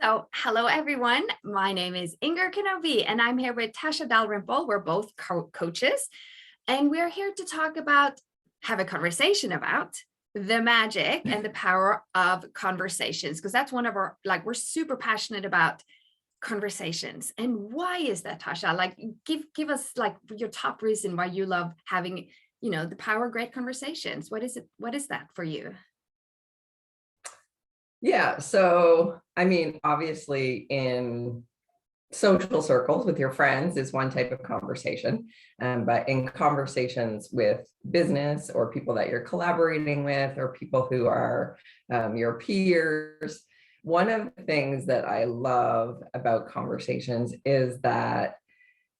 So hello, everyone. My name is Inger Kenobi, and I'm here with Tasha Dalrymple. We're both coaches, and we're here to have a conversation about the magic and the power of conversations, because that's one of our, we're super passionate about conversations. And why is that, Tasha? Give us your top reason why you love having, the power of great conversations. What is it? What is that for you? Yeah. So, obviously in social circles with your friends is one type of conversation. But in conversations with business or people that you're collaborating with or people who are your peers, one of the things that I love about conversations is that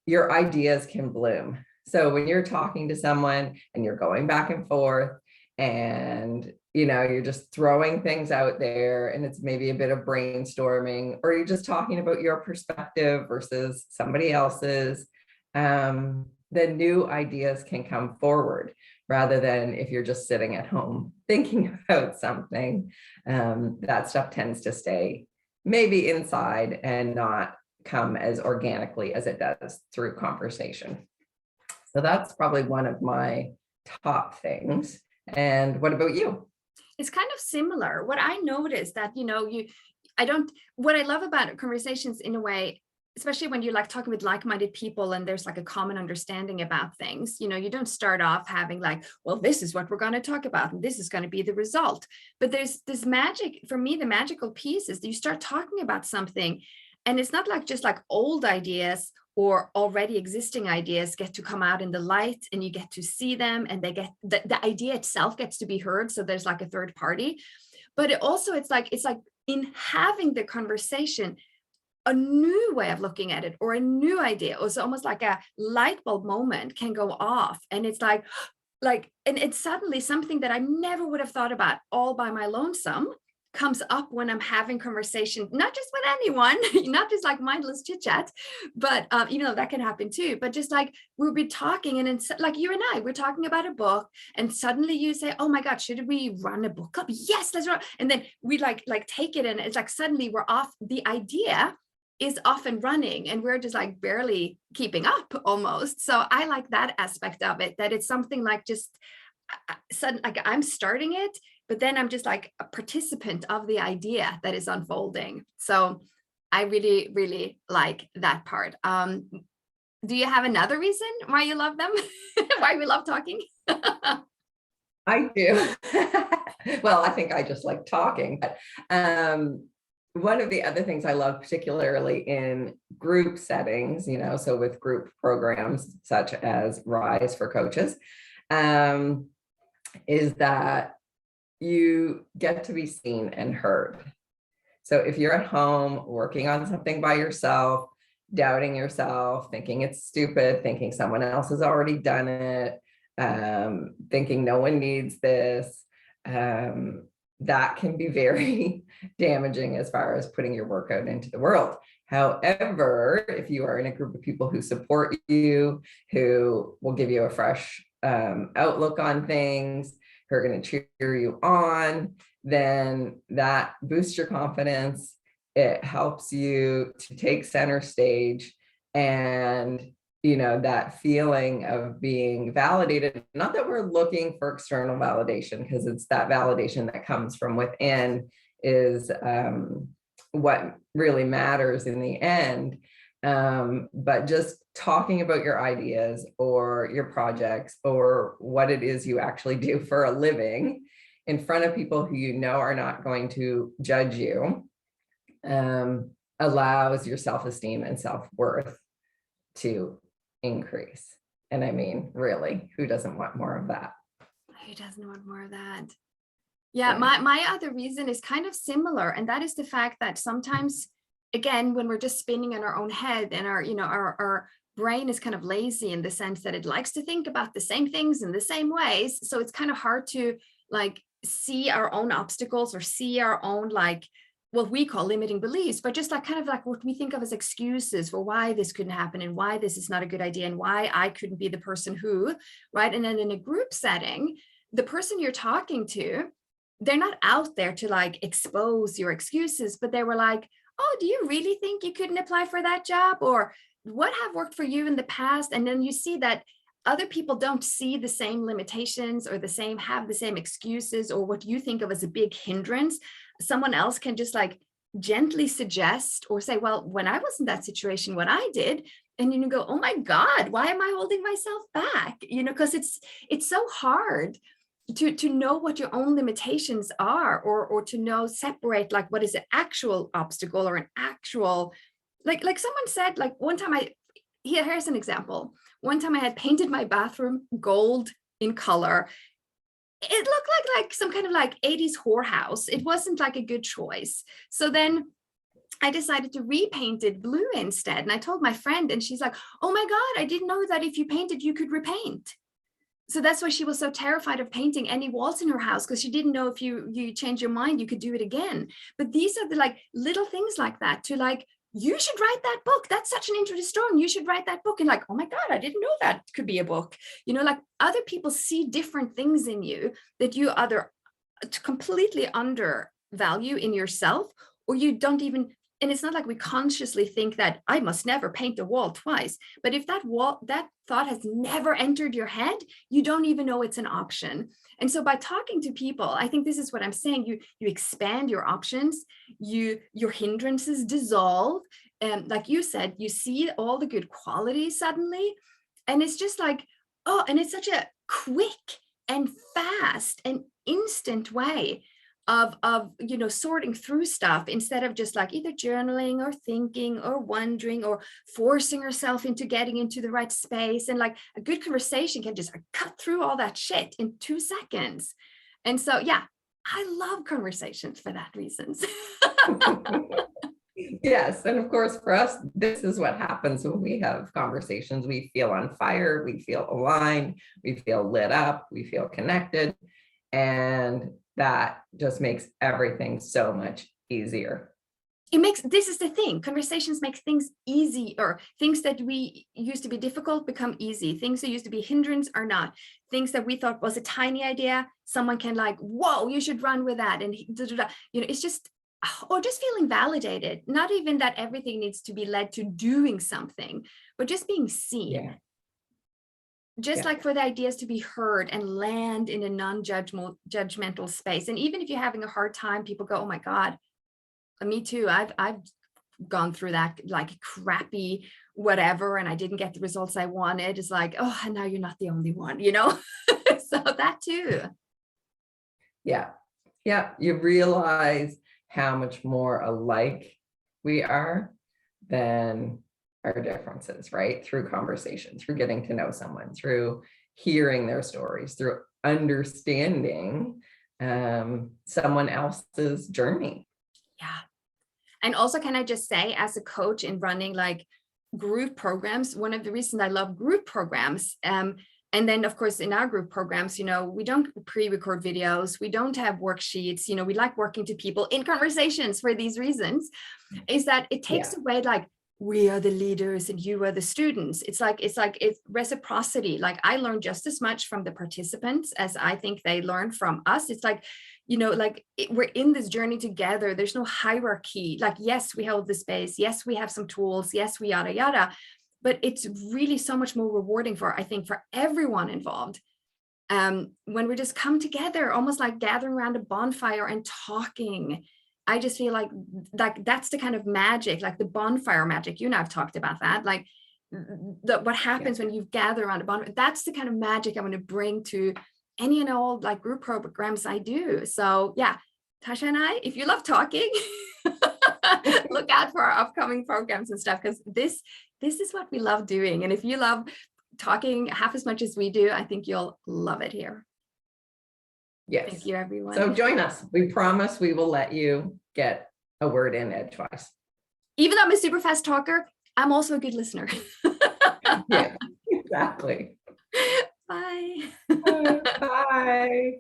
your ideas can bloom. So when you're talking to someone and you're going back and forth and you're just throwing things out there and it's maybe a bit of brainstorming, or you're just talking about your perspective versus somebody else's, then new ideas can come forward rather than if you're just sitting at home thinking about something. That stuff tends to stay maybe inside and not come as organically as it does through conversation. So that's probably one of my top things. And what about you? It's kind of similar. What I noticed that, what I love about conversations in a way, especially when you're talking with like-minded people and there's a common understanding about things, you don't start off having well, this is what we're going to talk about and this is going to be the result. But there's this magic, for me, the magical piece is that you start talking about something and it's not just old ideas or already existing ideas get to come out in the light and you get to see them and they get the idea itself gets to be heard. So there's a third party, but it's like in having the conversation, a new way of looking at it or a new idea, or it's almost like a light bulb moment can go off. And it's and it's suddenly something that I never would have thought about all by my lonesome comes up when I'm having conversation, not just with anyone, not just mindless chit chat, but even though that can happen too, but just we'll be talking and it's you and I, we're talking about a book and suddenly you say, oh my God, should we run a book club? Yes, let's run. And then we take it and it's suddenly we're off. The idea is off and running and we're just barely keeping up almost. So I like that aspect of it, that it's something just sudden, I'm starting it, but then I'm just a participant of the idea that is unfolding. So I really, really like that part. Do you have another reason why you love them? Why we love talking? I do. Well, I think I just like talking, but one of the other things I love, particularly in group settings, so with group programs such as Rise for Coaches, is that you get to be seen and heard. So if you're at home working on something by yourself, doubting yourself, thinking it's stupid, thinking someone else has already done it, thinking no one needs this, that can be very damaging as far as putting your work out into the world. However, if you are in a group of people who support you, who will give you a fresh outlook on things, who are going to cheer you on, then that boosts your confidence. It helps you to take center stage, and that feeling of being validated, not that we're looking for external validation, because it's that validation that comes from within is what really matters in the end. But just talking about your ideas or your projects or what it is you actually do for a living in front of people who are not going to judge you, allows your self-esteem and self-worth to increase. And really, who doesn't want more of that? Who doesn't want more of that? Yeah, my other reason is kind of similar, and that is the fact that sometimes, again, when we're just spinning in our own head and our brain is kind of lazy in the sense that it likes to think about the same things in the same ways. So it's kind of hard to see our own obstacles or see our own what we call limiting beliefs, but just what we think of as excuses for why this couldn't happen and why this is not a good idea and why I couldn't be the person who, right? And then in a group setting, the person you're talking to, they're not out there to expose your excuses, but they were oh, do you really think you couldn't apply for that job? Or what have worked for you in the past? And then you see that other people don't see the same limitations or have the same excuses or what you think of as a big hindrance. Someone else can just like gently suggest or say, well, when I was in that situation, what I did, and you go, oh my God, why am I holding myself back? Because it's so hard to know what your own limitations are, or to know, separate like what is an actual obstacle or an actual, like someone said, like one time here's an example. One time I had painted my bathroom gold in color. It looked like some kind of like 80s whorehouse. It wasn't like a good choice. So then I decided to repaint it blue instead. And I told my friend, and she's like, oh my God, I didn't know that if you painted, you could repaint. So that's why she was so terrified of painting any walls in her house, because she didn't know if you change your mind, you could do it again. But these are the like little things like that, to like, you should write that book. That's such an interesting story. You should write that book. And like, oh my God, I didn't know that could be a book. Like other people see different things in you that you either completely undervalue in yourself, or you don't even, and it's not like we consciously think that I must never paint a wall twice. But if that thought has never entered your head, you don't even know it's an option. And so by talking to people, I think this is what I'm saying, you expand your options, your hindrances dissolve. And like you said, you see all the good qualities suddenly. And it's just like, oh, and it's such a quick and fast and instant way of sorting through stuff, instead of just like either journaling or thinking or wondering or forcing yourself into getting into the right space. And like a good conversation can just cut through all that shit in 2 seconds. And so yeah, I love conversations for that reasons. Yes. And of course, for us, this is what happens when we have conversations. We feel on fire, we feel aligned, we feel lit up, we feel connected. And that just makes everything so much easier. This is the thing, conversations make things easy, or things that we used to be difficult become easy. Things that used to be hindrance are not. Things that we thought was a tiny idea, someone can like, whoa, you should run with that. And it's just, or just feeling validated. Not even that everything needs to be led to doing something, but just being seen. Yeah. Just like for the ideas to be heard and land in a non-judgmental space. And even if you're having a hard time, people go, oh my God, me too. I've gone through that like crappy whatever, and I didn't get the results I wanted. It's like, oh, and now you're not the only one, So that too. Yeah. Yeah. You realize how much more alike we are than our differences, right? Through conversation, through getting to know someone, through hearing their stories, through understanding someone else's journey. Yeah. And also, can I just say, as a coach in running like group programs, one of the reasons I love group programs, and then of course in our group programs, we don't pre-record videos, we don't have worksheets, we like working to people in conversations for these reasons, is that it takes away like, we are the leaders and you are the students. It's reciprocity. Like I learned just as much from the participants as I think they learn from us. It's like, we're in this journey together. There's no hierarchy. Like, yes, we hold the space. Yes, we have some tools. Yes, we yada, yada. But it's really so much more rewarding for everyone involved. When we just come together, almost like gathering around a bonfire and talking. I just feel like that's the kind of magic, like the bonfire magic. You and I've talked about that. Like what happens when you gather around a bonfire. That's the kind of magic I want to bring to any and all like group programs I do. So yeah, Tasha and I, if you love talking, look out for our upcoming programs and stuff, because this is what we love doing. And if you love talking half as much as we do, I think you'll love it here. Yes. Thank you, everyone. So join us. We promise we will let you get a word in edgewise. Even though I'm a super fast talker, I'm also a good listener. Yeah, exactly. Bye. Bye.